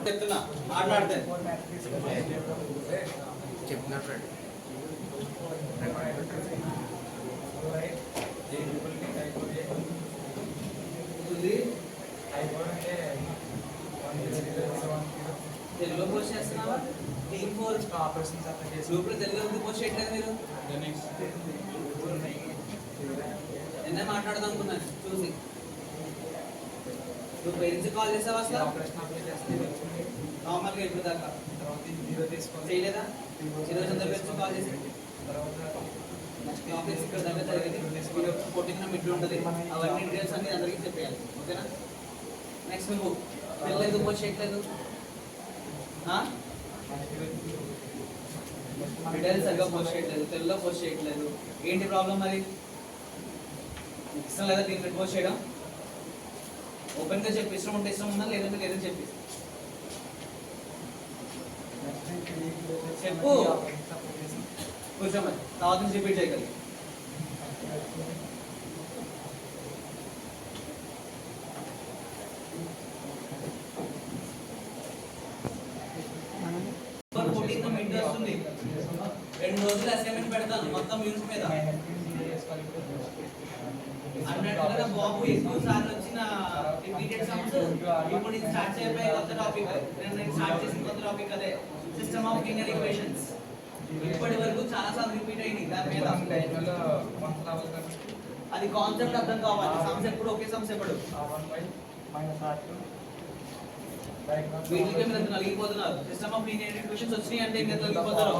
చెప్తున్నా మాట్లాడితే చెప్పినట్టు తెలుగులో పోస్ట్ చేస్తున్నావా? టీమ్ 4 ఆపరేషన్స్ అప్లై చేసి గ్రూప్లో తెలుగులో పోస్ట్ చేయట్లేదు మీరు. నిన్న మాట్లాడదాం అనుకున్నాను చూసి. నువ్వు పేరెంట్స్ కాల్ చేసావా అసలు? ఆపరేషన్ అప్లై చేస్తే నార్మల్గా ఇప్పుడు దాకా చేయలేదా? ఈరోజు అందరు పేరెంట్స్ కాల్ చేసి నెక్స్ట్ ఆఫీస్ ఇక్కడ దగ్గర జరిగింది 14 మిడ్ ఉంటుంది. అవన్నీ డీటెయిల్స్ అన్ని అందరికీ చెప్పేయాలి. ఓకేనా? నెక్స్ట్ నువ్వు వెళ్ళలేదు పోస్ట్ చేయట్లేదు, డీటెయిల్స్ సరిగా పోస్ట్ చేయట్లేదు, తెలుగులో పోస్ట్ చేయట్లేదు. ఏంటి ప్రాబ్లం? మరి ఇష్టం లేదా దీంట్లో పోస్ట్ చేయడం? ఓపెన్గా చెప్పి ఇష్టం ఉంటే ఇష్టం ఉందా, లేదంటే లేదని చెప్పి చెప్పు. కూర్చోమని తర్వాత నుంచి రిపీట్ చేయగలి. వస్తుంది 2 రోజులు అసైన్మెంట్ పెడతాను మొత్తం యూనిట్ మీద అన్నట్టుగా. బాబు ఎక్కువ సార్లు వచ్చిన రిపీటెడ్ సమ్స్ ఇప్పుడు ఇది స్టార్ట్ చేయబోయే కొత్త టాపిక్. నేను స్టార్ట్ చేసిన కొత్త టాపిక్ అదే సిస్టమ్ ఆఫ్ లీనియర్ ఈక్వేషన్స్. ఇప్పటి వరకు చాలా సార్లు రిపీట్ అయింది దాని మీద. అది కాన్సెప్ట్ అర్థం కావాలి. సమ్స్ ఎప్పుడు ఒకే సమ్స్ ఎప్పుడు వీటికి మీరు నలిగిపోతున్నారు. సిస్టమ్ ఆఫ్ లీనియర్ ఈక్వేషన్స్ వచ్చినాయి అంటే ఇంకా నలిగిపోతారు.